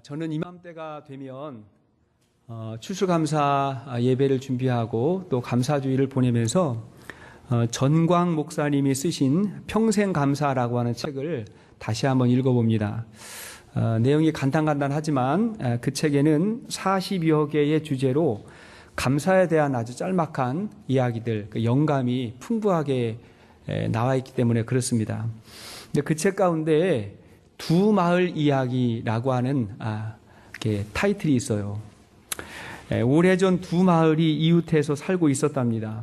저는 이맘때가 되면 추수감사 예배를 준비하고 또 감사주일을 보내면서 전광 목사님이 쓰신 평생감사라고 하는 책을 다시 한번 읽어봅니다. 내용이 간단하지만 그 책에는 40여 개의 주제로 감사에 대한 아주 짤막한 이야기들, 영감이 풍부하게 나와 있기 때문에 그렇습니다. 근데 그 책 가운데 두 마을 이야기라고 하는 타이틀이 있어요. 오래전 두 마을이 이웃해서 살고 있었답니다.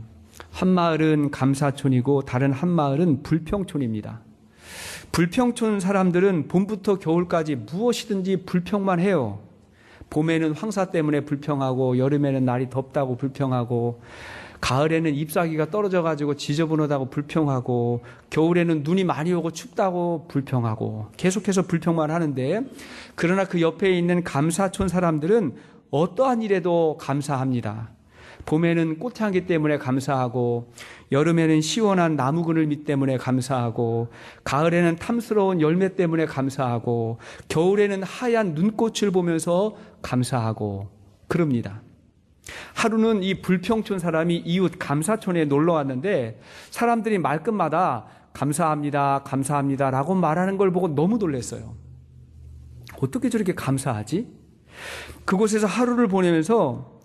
한 마을은 감사촌이고 다른 한 마을은 불평촌입니다. 불평촌 사람들은 봄부터 겨울까지 무엇이든지 불평만 해요. 봄에는 황사 때문에 불평하고, 여름에는 날이 덥다고 불평하고, 가을에는 잎사귀가 떨어져가지고 지저분하다고 불평하고, 겨울에는 눈이 많이 오고 춥다고 불평하고, 계속해서 불평만 하는데, 그러나 그 옆에 있는 감사촌 사람들은 어떠한 일에도 감사합니다. 봄에는 꽃향기 때문에 감사하고, 여름에는 시원한 나무 그늘밑 때문에 감사하고, 가을에는 탐스러운 열매 때문에 감사하고, 겨울에는 하얀 눈꽃을 보면서 감사하고 그럽니다. 하루는 이 불평촌 사람이 이웃 감사촌에 놀러 왔는데 사람들이 말끝마다 감사합니다, 감사합니다 라고 말하는 걸 보고 너무 놀랐어요. 어떻게 저렇게 감사하지? 그곳에서 하루를 보내면서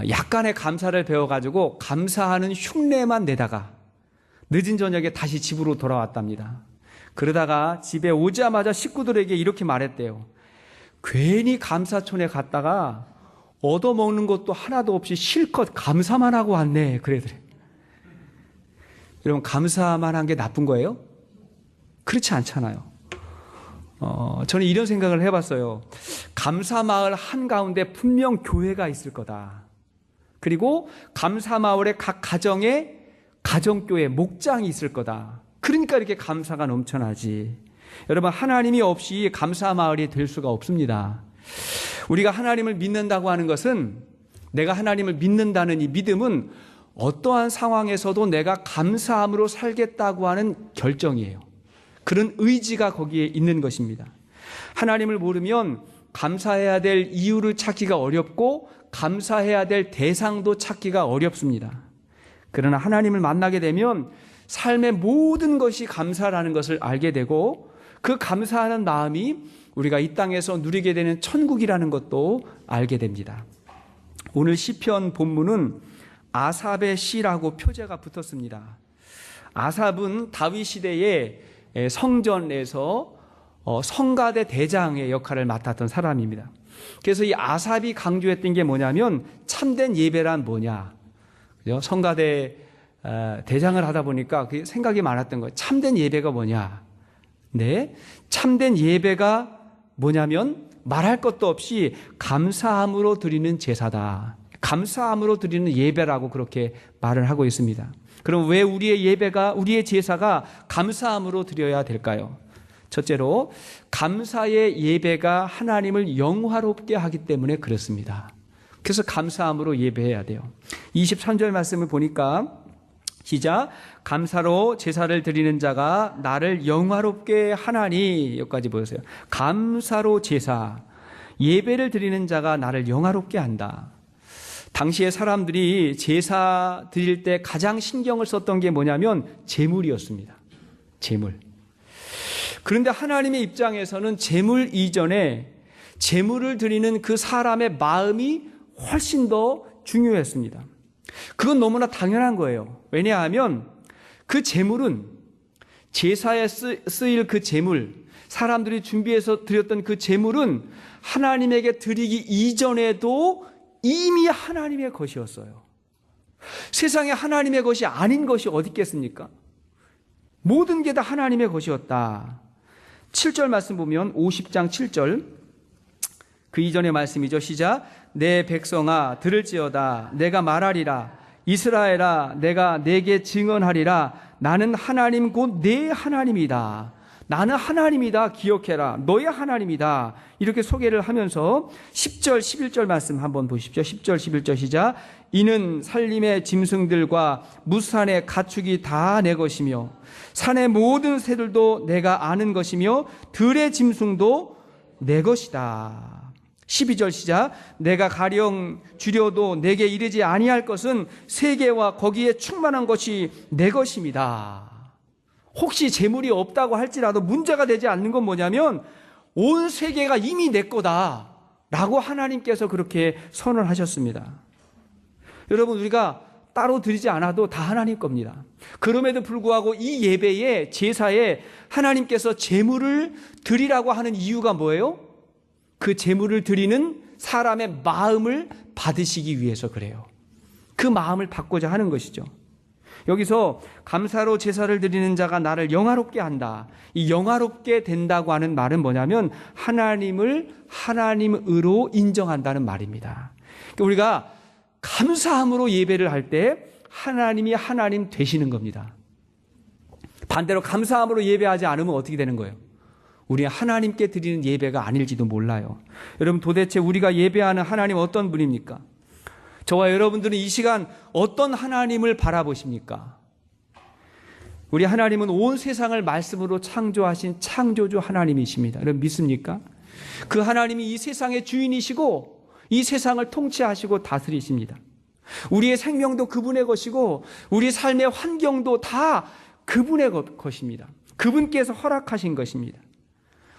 약간의 감사를 배워가지고 감사하는 흉내만 내다가 늦은 저녁에 다시 집으로 돌아왔답니다. 그러다가 집에 오자마자 식구들에게 이렇게 말했대요. 괜히 감사촌에 갔다가 얻어먹는 것도 하나도 없이 실컷 감사만 하고 왔네. 그래더래. 여러분, 감사만 한 게 나쁜 거예요? 그렇지 않잖아요. 저는 이런 생각을 해봤어요. 감사마을 한가운데 분명 교회가 있을 거다. 그리고 감사마을의 각 가정에 가정교회, 목장이 있을 거다. 그러니까 이렇게 감사가 넘쳐나지. 여러분, 하나님이 없이 감사마을이 될 수가 없습니다. 우리가 하나님을 믿는다고 하는 것은, 내가 하나님을 믿는다는 이 믿음은 어떠한 상황에서도 내가 감사함으로 살겠다고 하는 결정이에요. 그런 의지가 거기에 있는 것입니다. 하나님을 모르면 감사해야 될 이유를 찾기가 어렵고 감사해야 될 대상도 찾기가 어렵습니다. 그러나 하나님을 만나게 되면 삶의 모든 것이 감사라는 것을 알게 되고, 그 감사하는 마음이 우리가 이 땅에서 누리게 되는 천국이라는 것도 알게 됩니다. 오늘 시편 본문은 아삽의 시라고 표제가 붙었습니다. 아삽은 다윗 시대의 성전에서 성가대 대장의 역할을 맡았던 사람입니다. 그래서 이 아삽이 강조했던 게 뭐냐면, 참된 예배란 뭐냐. 성가대 대장을 하다 보니까 그 생각이 많았던 거예요. 참된 예배가 뭐냐. 네, 참된 예배가 뭐냐면 말할 것도 없이 감사함으로 드리는 제사다. 감사함으로 드리는 예배라고 그렇게 말을 하고 있습니다. 그럼 왜 우리의 예배가, 우리의 제사가 감사함으로 드려야 될까요? 첫째로, 감사의 예배가 하나님을 영화롭게 하기 때문에 그렇습니다. 그래서 감사함으로 예배해야 돼요. 23절 말씀을 보니까 시작, 감사로 제사를 드리는 자가 나를 영화롭게 하나니. 여기까지 보세요. 감사로 제사, 예배를 드리는 자가 나를 영화롭게 한다. 당시에 사람들이 제사 드릴 때 가장 신경을 썼던 게 뭐냐면 제물이었습니다. 제물. 그런데 하나님의 입장에서는 제물 이전에 제물을 드리는 그 사람의 마음이 훨씬 더 중요했습니다. 그건 너무나 당연한 거예요. 왜냐하면 그 제물은, 제사에 쓰일 그 제물, 사람들이 준비해서 드렸던 그 제물은 하나님에게 드리기 이전에도 이미 하나님의 것이었어요. 세상에 하나님의 것이 아닌 것이 어디 있겠습니까? 모든 게 다 하나님의 것이었다. 7절 말씀 보면 50장 7절, 그 이전의 말씀이죠. 시작, 내 백성아 들을지어다. 내가 말하리라. 이스라엘아 내가 내게 증언하리라. 나는 하나님 곧 내 하나님이다. 나는 하나님이다. 기억해라. 너의 하나님이다. 이렇게 소개를 하면서 10절 11절 말씀 한번 보십시오. 10절 11절 시작. 이는 산림의 짐승들과 무산의 가축이 다 내 것이며 산의 모든 새들도 내가 아는 것이며 들의 짐승도 내 것이다. 12절 시작. 내가 가령 주려도 내게 이르지 아니할 것은 세계와 거기에 충만한 것이 내 것입니다. 혹시 재물이 없다고 할지라도 문제가 되지 않는 건 뭐냐면 온 세계가 이미 내 거다 라고 하나님께서 그렇게 선언하셨습니다. 여러분, 우리가 따로 드리지 않아도 다 하나님 겁니다. 그럼에도 불구하고 이 예배에, 제사에 하나님께서 재물을 드리라고 하는 이유가 뭐예요? 그 재물을 드리는 사람의 마음을 받으시기 위해서 그래요. 그 마음을 받고자 하는 것이죠. 여기서 감사로 제사를 드리는 자가 나를 영화롭게 한다. 이 영화롭게 된다고 하는 말은 뭐냐면 하나님을 하나님으로 인정한다는 말입니다. 그러니까 우리가 감사함으로 예배를 할 때 하나님이 하나님 되시는 겁니다. 반대로 감사함으로 예배하지 않으면 어떻게 되는 거예요? 우리 하나님께 드리는 예배가 아닐지도 몰라요. 여러분, 도대체 우리가 예배하는 하나님 어떤 분입니까? 저와 여러분들은 이 시간 어떤 하나님을 바라보십니까? 우리 하나님은 온 세상을 말씀으로 창조하신 창조주 하나님이십니다. 여러분 믿습니까? 그 하나님이 이 세상의 주인이시고 이 세상을 통치하시고 다스리십니다. 우리의 생명도 그분의 것이고 우리 삶의 환경도 다 그분의 것입니다. 그분께서 허락하신 것입니다.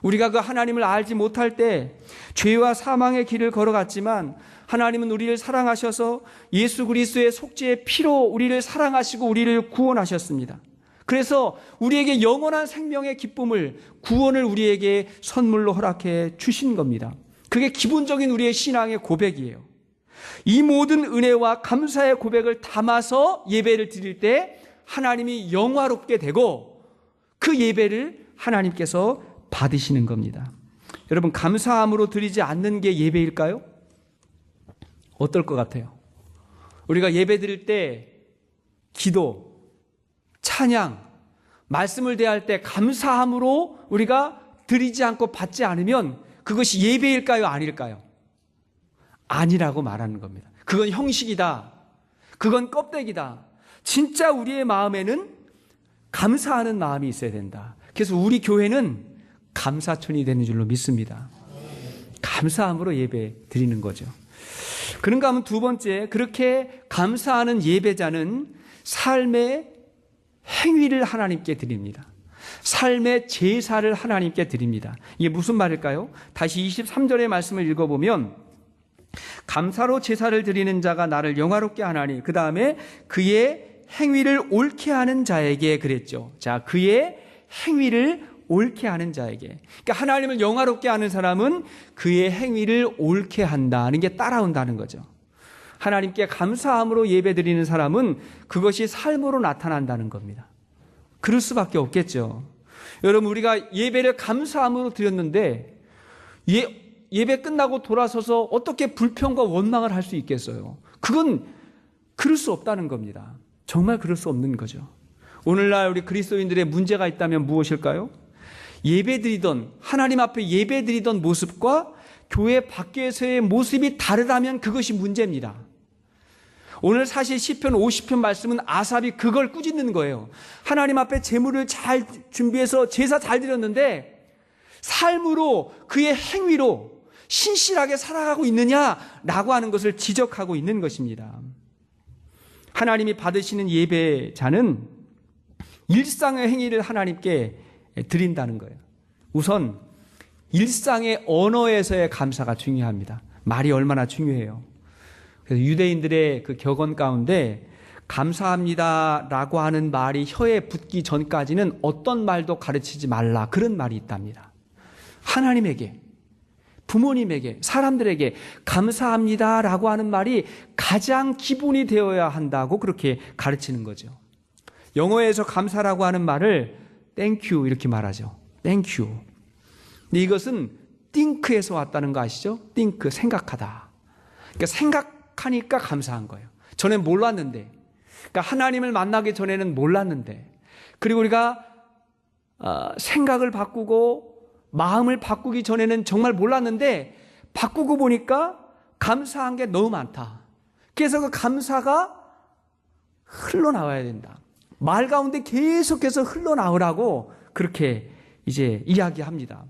우리가 그 하나님을 알지 못할 때 죄와 사망의 길을 걸어갔지만 하나님은 우리를 사랑하셔서 예수 그리스도의 속죄의 피로 우리를 사랑하시고 우리를 구원하셨습니다. 그래서 우리에게 영원한 생명의 기쁨을, 구원을 우리에게 선물로 허락해 주신 겁니다. 그게 기본적인 우리의 신앙의 고백이에요. 이 모든 은혜와 감사의 고백을 담아서 예배를 드릴 때 하나님이 영화롭게 되고 그 예배를 하나님께서 받으시는 겁니다. 여러분, 감사함으로 드리지 않는 게 예배일까요? 어떨 것 같아요? 우리가 예배 드릴 때 기도, 찬양, 말씀을 대할 때 감사함으로 우리가 드리지 않고 받지 않으면 그것이 예배일까요? 아닐까요? 아니라고 말하는 겁니다. 그건 형식이다. 그건 껍데기다. 진짜 우리의 마음에는 감사하는 마음이 있어야 된다. 그래서 우리 교회는 감사촌이 되는 줄로 믿습니다. 감사함으로 예배 드리는 거죠. 그런가 하면 두 번째, 그렇게 감사하는 예배자는 삶의 행위를 하나님께 드립니다. 삶의 제사를 하나님께 드립니다. 이게 무슨 말일까요? 다시 23절의 말씀을 읽어보면 감사로 제사를 드리는 자가 나를 영화롭게 하나니, 그 다음에 그의 행위를 옳게 하는 자에게 그랬죠. 자, 그의 행위를 옳게 하는 자에게. 그러니까 하나님을 영화롭게 하는 사람은 그의 행위를 옳게 한다는 게 따라온다는 거죠. 하나님께 감사함으로 예배드리는 사람은 그것이 삶으로 나타난다는 겁니다. 그럴 수밖에 없겠죠. 여러분, 우리가 예배를 감사함으로 드렸는데 예배 끝나고 돌아서서 어떻게 불평과 원망을 할 수 있겠어요? 그건 그럴 수 없다는 겁니다. 정말 그럴 수 없는 거죠. 오늘날 우리 그리스도인들의 문제가 있다면 무엇일까요? 예배드리던, 하나님 앞에 예배드리던 모습과 교회 밖에서의 모습이 다르다면 그것이 문제입니다. 오늘 사실 시편 50편 말씀은 아삽이 그걸 꾸짖는 거예요. 하나님 앞에 제물을 잘 준비해서 제사 잘 드렸는데 삶으로, 그의 행위로 신실하게 살아가고 있느냐라고 하는 것을 지적하고 있는 것입니다. 하나님이 받으시는 예배자는 일상의 행위를 하나님께 드린다는 거예요. 우선 일상의 언어에서의 감사가 중요합니다. 말이 얼마나 중요해요. 그래서 유대인들의 그 격언 가운데 감사합니다라고 하는 말이 혀에 붙기 전까지는 어떤 말도 가르치지 말라, 그런 말이 있답니다. 하나님에게, 부모님에게, 사람들에게 감사합니다라고 하는 말이 가장 기본이 되어야 한다고 그렇게 가르치는 거죠. 영어에서 감사라고 하는 말을 Thank you 이렇게 말하죠. Thank you. 근데 이것은 think에서 왔다는 거 아시죠? think, 생각하다. 그러니까 생각하니까 감사한 거예요. 전엔 몰랐는데, 그러니까 하나님을 만나기 전에는 몰랐는데, 그리고 우리가 생각을 바꾸고 마음을 바꾸기 전에는 정말 몰랐는데 바꾸고 보니까 감사한 게 너무 많다. 그래서 그 감사가 흘러나와야 된다. 말 가운데 계속해서 흘러나오라고 그렇게 이제 이야기합니다.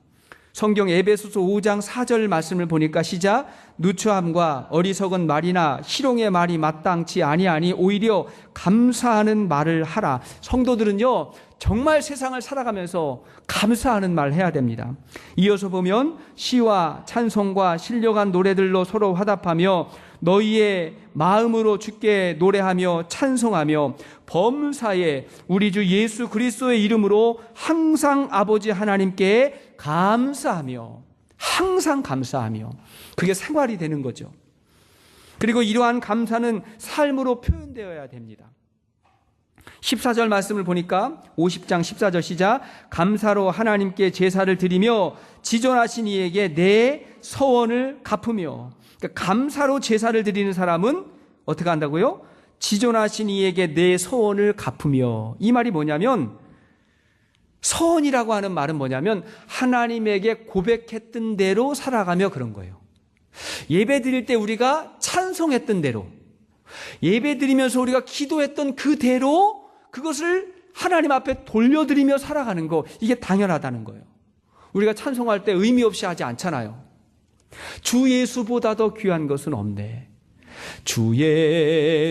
성경 에베소서 5장 4절 말씀을 보니까 시작. 누추함과 어리석은 말이나 희롱의 말이 마땅치 아니하니 오히려 감사하는 말을 하라. 성도들은요 정말 세상을 살아가면서 감사하는 말 해야 됩니다. 이어서 보면 시와 찬송과 신령한 노래들로 서로 화답하며 너희의 마음으로 주께 노래하며 찬송하며 범사에 우리 주 예수 그리스도의 이름으로 항상 아버지 하나님께 감사하며, 항상 감사하며, 그게 생활이 되는 거죠. 그리고 이러한 감사는 삶으로 표현되어야 됩니다. 14절 말씀을 보니까 50장 14절 시작. 감사로 하나님께 제사를 드리며 지존하신 이에게 내 서원을 갚으며. 그러니까 감사로 제사를 드리는 사람은 어떻게 한다고요? 지존하신 이에게 내 서원을 갚으며. 이 말이 뭐냐면, 서원이라고 하는 말은 뭐냐면 하나님에게 고백했던 대로 살아가며 그런 거예요. 예배 드릴 때 우리가 찬송했던 대로, 예배 드리면서 우리가 기도했던 그대로 그것을 하나님 앞에 돌려드리며 살아가는 거, 이게 당연하다는 거예요. 우리가 찬송할 때 의미 없이 하지 않잖아요. 주 예수보다 더 귀한 것은 없네. 주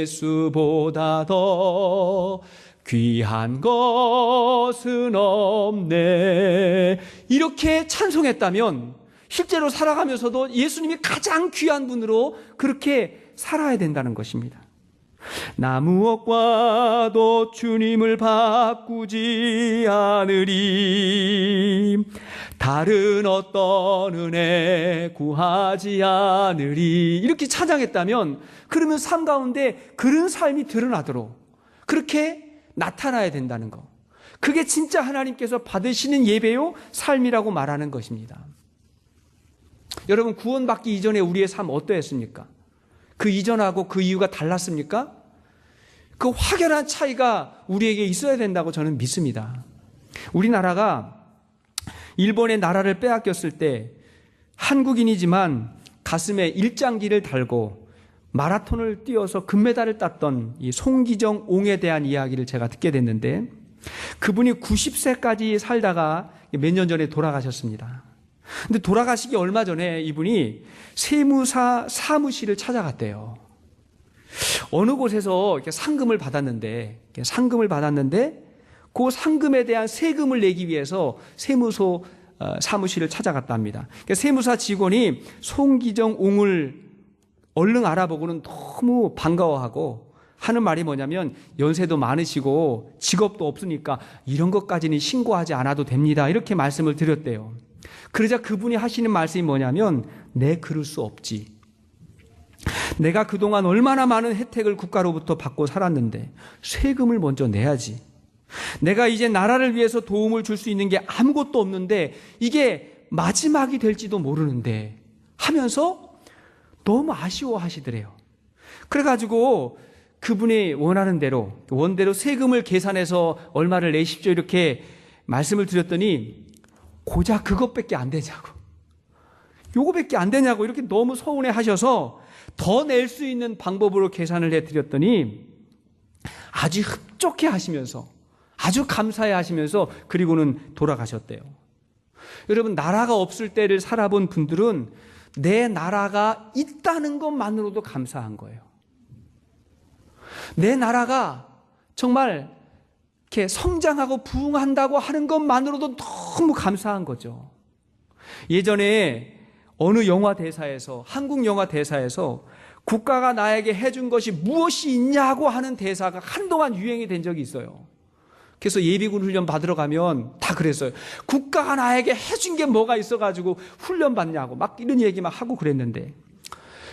예수보다 더 귀한 것은 없네. 이렇게 찬송했다면 실제로 살아가면서도 예수님이 가장 귀한 분으로 그렇게 살아야 된다는 것입니다. 나 무엇과도 주님을 바꾸지 않으리. 다른 어떤 은혜 구하지 않으리. 이렇게 찬양했다면 그러면 삶 가운데 그런 삶이 드러나도록 그렇게 나타나야 된다는 거. 그게 진짜 하나님께서 받으시는 예배요 삶이라고 말하는 것입니다. 여러분, 구원받기 이전에 우리의 삶 어떠했습니까? 그 이전하고 그 이유가 달랐습니까? 그 확연한 차이가 우리에게 있어야 된다고 저는 믿습니다. 우리나라가 일본의 나라를 빼앗겼을 때 한국인이지만 가슴에 일장기를 달고 마라톤을 뛰어서 금메달을 땄던 이 송기정 옹에 대한 이야기를 제가 듣게 됐는데, 그분이 90세까지 살다가 몇 년 전에 돌아가셨습니다. 근데 돌아가시기 얼마 전에 이분이 세무사 사무실을 찾아갔대요. 어느 곳에서 이렇게 상금을 받았는데 그 상금에 대한 세금을 내기 위해서 세무소 사무실을 찾아갔답니다. 그러니까 세무사 직원이 송기정 옹을 얼른 알아보고는 너무 반가워하고 하는 말이 뭐냐면, 연세도 많으시고 직업도 없으니까 이런 것까지는 신고하지 않아도 됩니다, 이렇게 말씀을 드렸대요. 그러자 그분이 하시는 말씀이 뭐냐면, 내 그럴 수 없지. 내가 그동안 얼마나 많은 혜택을 국가로부터 받고 살았는데 세금을 먼저 내야지. 내가 이제 나라를 위해서 도움을 줄 수 있는 게 아무것도 없는데 이게 마지막이 될지도 모르는데 하면서 너무 아쉬워하시더래요. 그래가지고 그분이 원하는 대로 원대로 세금을 계산해서 얼마를 내십시오 이렇게 말씀을 드렸더니 고작 그것밖에 안 되냐고, 요거밖에 안 되냐고 이렇게 너무 서운해 하셔서 더 낼 수 있는 방법으로 계산을 해드렸더니 아주 흡족해 하시면서 아주 감사해 하시면서 그리고는 돌아가셨대요. 여러분, 나라가 없을 때를 살아본 분들은 내 나라가 있다는 것만으로도 감사한 거예요. 내 나라가 정말 이렇게 성장하고 부흥한다고 하는 것만으로도 너무 감사한 거죠. 예전에 어느 영화 대사에서, 한국 영화 대사에서 국가가 나에게 해준 것이 무엇이 있냐고 하는 대사가 한동안 유행이 된 적이 있어요. 그래서 예비군 훈련 받으러 가면 다 그랬어요. 국가가 나에게 해준 게 뭐가 있어가지고 훈련 받냐고 막 이런 얘기 막 하고 그랬는데,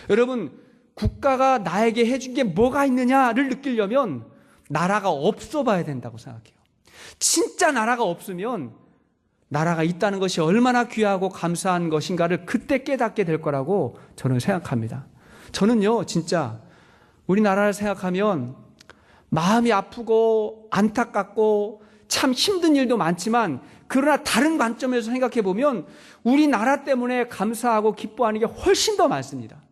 여러분, 국가가 나에게 해준 게 뭐가 있느냐를 느끼려면 나라가 없어 봐야 된다고 생각해요. 진짜 나라가 없으면 나라가 있다는 것이 얼마나 귀하고 감사한 것인가를 그때 깨닫게 될 거라고 저는 생각합니다. 저는요, 진짜 우리나라를 생각하면 마음이 아프고 안타깝고 참 힘든 일도 많지만, 그러나 다른 관점에서 생각해 보면 우리나라 때문에 감사하고 기뻐하는 게 훨씬 더 많습니다.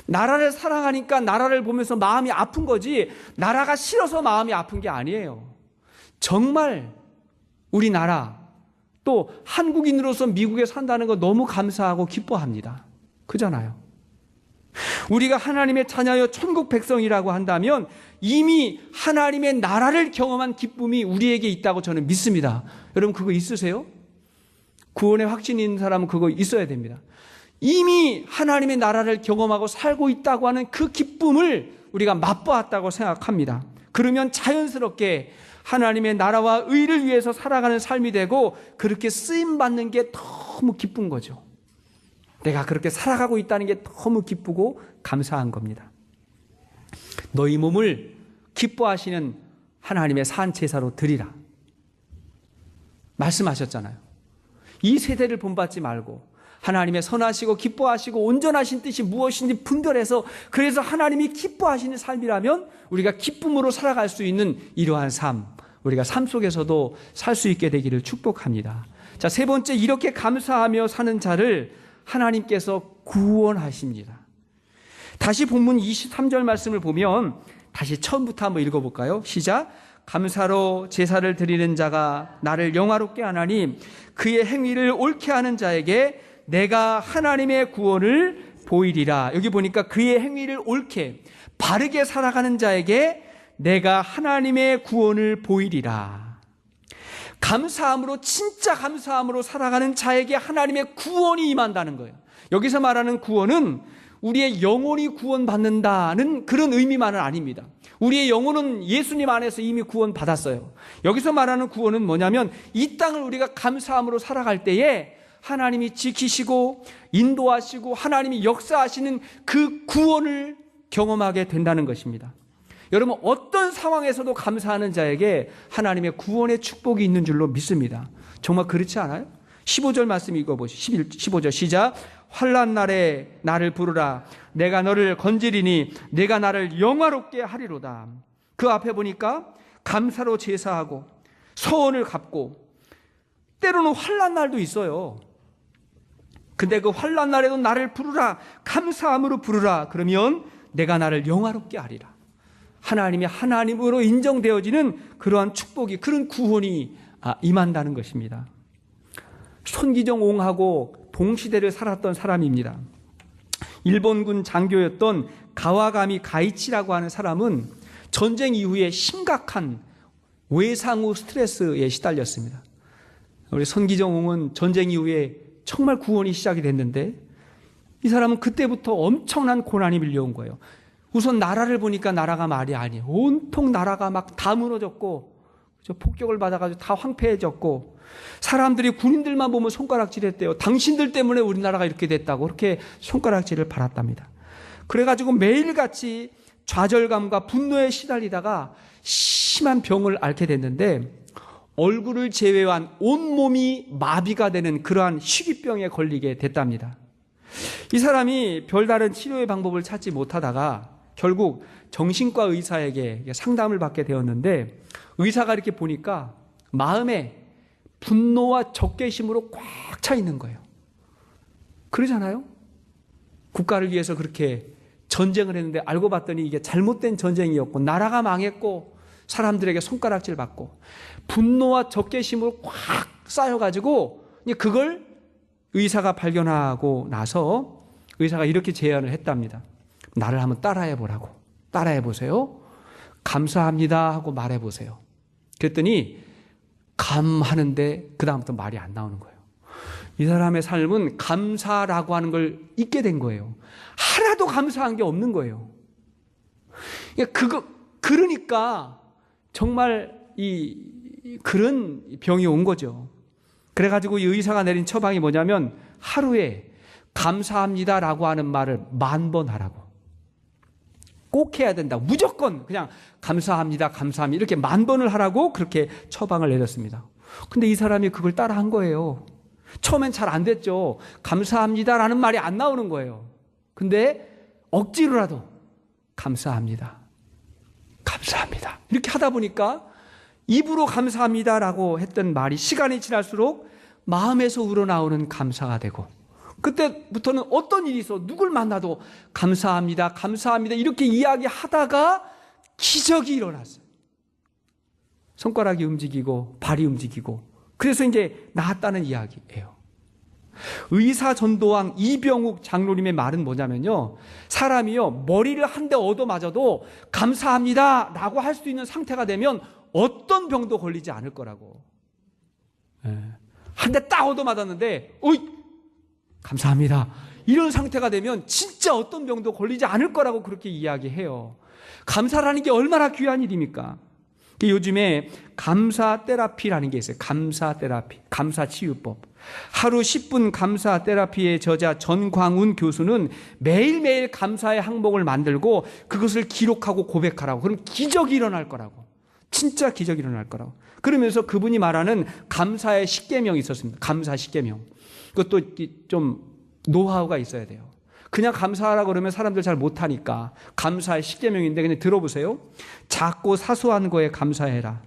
나라를 사랑하니까 나라를 보면서 마음이 아픈 거지, 나라가 싫어서 마음이 아픈 게 아니에요. 정말 우리나라 또 한국인으로서 미국에 산다는 거 너무 감사하고 기뻐합니다. 그잖아요. 우리가 하나님의 자녀여 천국 백성이라고 한다면 이미 하나님의 나라를 경험한 기쁨이 우리에게 있다고 저는 믿습니다. 여러분 그거 있으세요? 구원의 확신이 있는 사람은 그거 있어야 됩니다. 이미 하나님의 나라를 경험하고 살고 있다고 하는 그 기쁨을 우리가 맛보았다고 생각합니다. 그러면 자연스럽게 하나님의 나라와 의를 위해서 살아가는 삶이 되고 그렇게 쓰임받는 게 너무 기쁜 거죠. 내가 그렇게 살아가고 있다는 게 너무 기쁘고 감사한 겁니다. 너희 몸을 기뻐하시는 하나님의 산 제사로 드리라 말씀하셨잖아요. 이 세대를 본받지 말고 하나님의 선하시고 기뻐하시고 온전하신 뜻이 무엇인지 분별해서 그래서 하나님이 기뻐하시는 삶이라면 우리가 기쁨으로 살아갈 수 있는 이러한 삶, 우리가 삶 속에서도 살 수 있게 되기를 축복합니다. 자, 세 번째, 이렇게 감사하며 사는 자를 하나님께서 구원하십니다. 다시 본문 23절 말씀을 보면 다시 처음부터 한번 읽어볼까요? 시작. 감사로 제사를 드리는 자가 나를 영화롭게 하나니 그의 행위를 옳게 하는 자에게 내가 하나님의 구원을 보이리라. 여기 보니까 그의 행위를 옳게 바르게 살아가는 자에게 내가 하나님의 구원을 보이리라. 감사함으로, 진짜 감사함으로 살아가는 자에게 하나님의 구원이 임한다는 거예요. 여기서 말하는 구원은 우리의 영혼이 구원받는다는 그런 의미만은 아닙니다. 우리의 영혼은 예수님 안에서 이미 구원받았어요. 여기서 말하는 구원은 뭐냐면 이 땅을 우리가 감사함으로 살아갈 때에 하나님이 지키시고 인도하시고 하나님이 역사하시는 그 구원을 경험하게 된다는 것입니다. 여러분, 어떤 상황에서도 감사하는 자에게 하나님의 구원의 축복이 있는 줄로 믿습니다. 정말 그렇지 않아요? 15절 말씀 읽어보시죠. 15절 시작. 환난 날에 나를 부르라. 내가 너를 건지리니 내가 나를 영화롭게 하리로다. 그 앞에 보니까 감사로 제사하고 서원을 갚고 때로는 환난 날도 있어요. 근데 그 환난 날에도 나를 부르라. 감사함으로 부르라. 그러면 내가 나를 영화롭게 하리라. 하나님이 하나님으로 인정되어지는 그러한 축복이, 그런 구원이 임한다는 것입니다. 손기정 옹하고 동시대를 살았던 사람입니다. 일본군 장교였던 가와가미 가이치라고 하는 사람은 전쟁 이후에 심각한 외상 후 스트레스에 시달렸습니다. 우리 손기정 옹은 전쟁 이후에 정말 구원이 시작이 됐는데 이 사람은 그때부터 엄청난 고난이 밀려온 거예요. 우선 나라를 보니까 나라가 말이 아니에요. 온통 나라가 막 다 무너졌고 폭격을 받아가지고 다 황폐해졌고 사람들이 군인들만 보면 손가락질했대요. 당신들 때문에 우리나라가 이렇게 됐다고 그렇게 손가락질을 받았답니다. 그래가지고 매일같이 좌절감과 분노에 시달리다가 심한 병을 앓게 됐는데 얼굴을 제외한 온몸이 마비가 되는 그러한 희귀병에 걸리게 됐답니다. 이 사람이 별다른 치료의 방법을 찾지 못하다가 결국 정신과 의사에게 상담을 받게 되었는데 의사가 이렇게 보니까 마음에 분노와 적개심으로 꽉 차 있는 거예요. 그러잖아요? 국가를 위해서 그렇게 전쟁을 했는데 알고 봤더니 이게 잘못된 전쟁이었고 나라가 망했고 사람들에게 손가락질 받고 분노와 적개심으로 꽉 쌓여가지고 그걸 의사가 발견하고 나서 의사가 이렇게 제안을 했답니다. 나를 한번 따라해 보라고. 따라해 보세요. 감사합니다 하고 말해 보세요. 그랬더니 감하는데 그 다음부터 말이 안 나오는 거예요. 이 사람의 삶은 감사라고 하는 걸 잊게 된 거예요. 하나도 감사한 게 없는 거예요. 그러니까 정말 그런 병이 온 거죠. 그래가지고 이 의사가 내린 처방이 뭐냐면 하루에 감사합니다라고 하는 말을 10,000번 하라고. 꼭 해야 된다. 무조건 그냥 감사합니다, 감사합니다 이렇게 10,000번을 하라고 그렇게 처방을 내렸습니다. 근데 이 사람이 그걸 따라 한 거예요. 처음엔 잘 안 됐죠. 감사합니다라는 말이 안 나오는 거예요. 근데 억지로라도 감사합니다, 감사합니다 이렇게 하다 보니까 입으로 감사합니다라고 했던 말이 시간이 지날수록 마음에서 우러나오는 감사가 되고 그때부터는 어떤 일이 있어 누굴 만나도 감사합니다, 감사합니다 이렇게 이야기하다가 기적이 일어났어요. 손가락이 움직이고 발이 움직이고 그래서 이제 나았다는 이야기예요. 의사 전도왕 이병욱 장로님의 말은 뭐냐면요, 사람이요 머리를 한 대 얻어 맞아도 감사합니다 라고 할 수 있는 상태가 되면 어떤 병도 걸리지 않을 거라고. 한 대 딱 얻어 맞았는데 어이 감사합니다 이런 상태가 되면 진짜 어떤 병도 걸리지 않을 거라고 그렇게 이야기해요. 감사라는 게 얼마나 귀한 일입니까? 요즘에 감사 테라피라는 게 있어요. 감사 테라피, 감사 치유법. 하루 10분 감사 테라피의 저자 전광훈 교수는 매일매일 감사의 항목을 만들고 그것을 기록하고 고백하라고. 그럼 기적이 일어날 거라고. 진짜 기적이 일어날 거라고. 그러면서 그분이 말하는 감사의 10계명이 있었습니다. 감사 10계명. 그것도 좀 노하우가 있어야 돼요. 그냥 감사하라 그러면 사람들 잘 못하니까 감사의 10계명인데 그냥 들어보세요. 작고 사소한 거에 감사해라.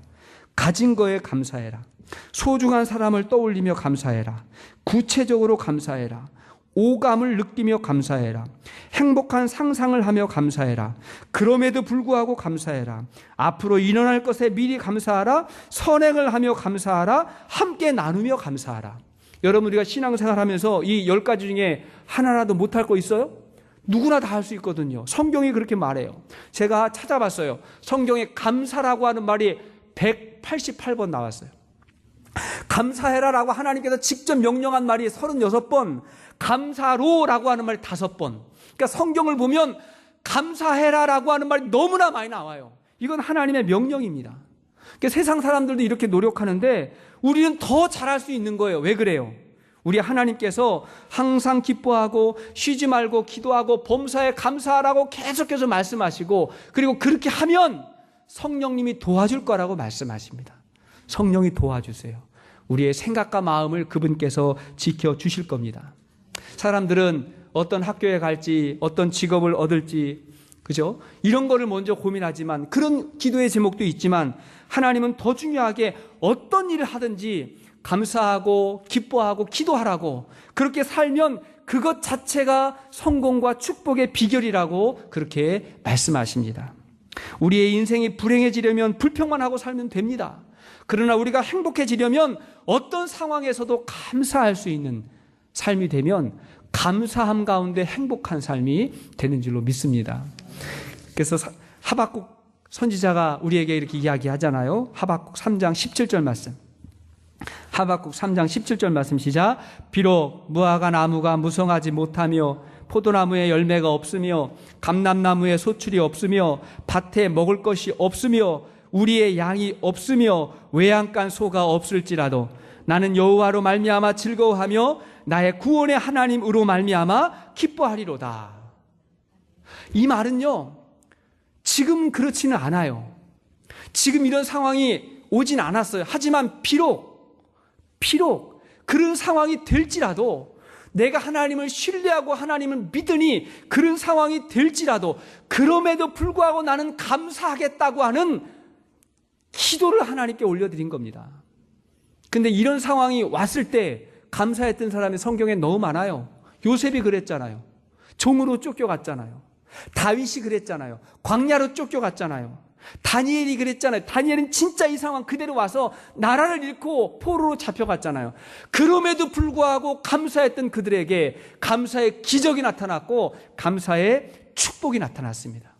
가진 거에 감사해라. 소중한 사람을 떠올리며 감사해라. 구체적으로 감사해라. 오감을 느끼며 감사해라. 행복한 상상을 하며 감사해라. 그럼에도 불구하고 감사해라. 앞으로 일어날 것에 미리 감사하라. 선행을 하며 감사하라. 함께 나누며 감사하라. 여러분, 우리가 신앙생활 하면서 이 10가지 중에 하나라도 못할 거 있어요? 누구나 다 할 수 있거든요. 성경이 그렇게 말해요. 제가 찾아봤어요. 성경에 감사라고 하는 말이 188번 나왔어요. 감사해라라고 하나님께서 직접 명령한 말이 36번, 감사로라고 하는 말이 5번. 그러니까 성경을 보면 감사해라라고 하는 말이 너무나 많이 나와요. 이건 하나님의 명령입니다. 그러니까 세상 사람들도 이렇게 노력하는데 우리는 더 잘할 수 있는 거예요. 왜 그래요? 우리 하나님께서 항상 기뻐하고 쉬지 말고 기도하고 범사에 감사하라고 계속해서 말씀하시고, 그리고 그렇게 하면 성령님이 도와줄 거라고 말씀하십니다. 성령이 도와주세요. 우리의 생각과 마음을 그분께서 지켜주실 겁니다. 사람들은 어떤 학교에 갈지, 어떤 직업을 얻을지, 그죠? 이런 거를 먼저 고민하지만, 그런 기도의 제목도 있지만, 하나님은 더 중요하게 어떤 일을 하든지 감사하고 기뻐하고 기도하라고, 그렇게 살면 그것 자체가 성공과 축복의 비결이라고 그렇게 말씀하십니다. 우리의 인생이 불행해지려면 불평만 하고 살면 됩니다. 그러나 우리가 행복해지려면 어떤 상황에서도 감사할 수 있는 삶이 되면 감사함 가운데 행복한 삶이 되는 줄로 믿습니다. 그래서 하박국 선지자가 우리에게 이렇게 이야기하잖아요. 하박국 3장 17절 말씀. 하박국 3장 17절 말씀 시작. 비록 무화과 나무가 무성하지 못하며 포도나무에 열매가 없으며 감람나무에 소출이 없으며 밭에 먹을 것이 없으며 우리의 양이 없으며 외양간 소가 없을지라도 나는 여호와로 말미암아 즐거워하며 나의 구원의 하나님으로 말미암아 기뻐하리로다. 이 말은요, 지금 그렇지는 않아요. 지금 이런 상황이 오진 않았어요. 하지만 비록 그런 상황이 될지라도, 내가 하나님을 신뢰하고 하나님을 믿으니 그런 상황이 될지라도 그럼에도 불구하고 나는 감사하겠다고 하는 기도를 하나님께 올려드린 겁니다. 근데 이런 상황이 왔을 때 감사했던 사람이 성경에 너무 많아요. 요셉이 그랬잖아요. 종으로 쫓겨갔잖아요. 다윗이 그랬잖아요. 광야로 쫓겨갔잖아요. 다니엘이 그랬잖아요. 다니엘은 진짜 이 상황 그대로 와서 나라를 잃고 포로로 잡혀갔잖아요. 그럼에도 불구하고 감사했던 그들에게 감사의 기적이 나타났고 감사의 축복이 나타났습니다.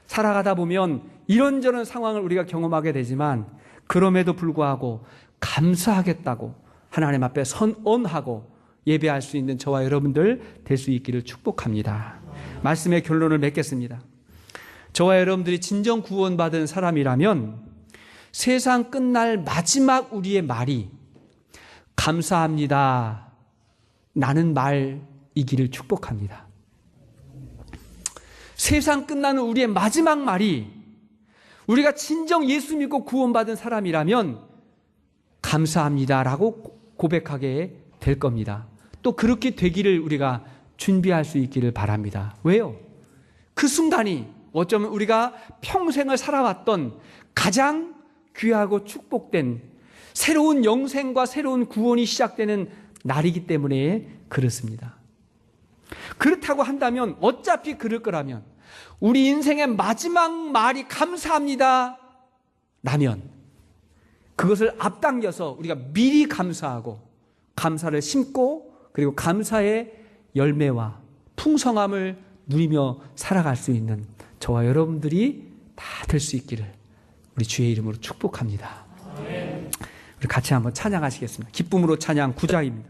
살아가다 보면 이런저런 상황을 우리가 경험하게 되지만 그럼에도 불구하고 감사하겠다고 하나님 앞에 선언하고 예배할 수 있는 저와 여러분들 될 수 있기를 축복합니다. 말씀의 결론을 맺겠습니다. 저와 여러분들이 진정 구원받은 사람이라면 세상 끝날 마지막 우리의 말이 감사합니다 나는 말이기를 축복합니다. 세상 끝나는 우리의 마지막 말이, 우리가 진정 예수 믿고 구원받은 사람이라면 감사합니다라고 고백하게 될 겁니다. 또 그렇게 되기를 우리가 준비할 수 있기를 바랍니다. 왜요? 그 순간이 어쩌면 우리가 평생을 살아왔던 가장 귀하고 축복된 새로운 영생과 새로운 구원이 시작되는 날이기 때문에 그렇습니다. 그렇다고 한다면, 어차피 그럴 거라면, 우리 인생의 마지막 말이 감사합니다 라면 그것을 앞당겨서 우리가 미리 감사하고 감사를 심고 그리고 감사의 열매와 풍성함을 누리며 살아갈 수 있는 저와 여러분들이 다 될 수 있기를 우리 주의 이름으로 축복합니다. 우리 같이 한번 찬양하시겠습니다. 기쁨으로 찬양 9장입니다.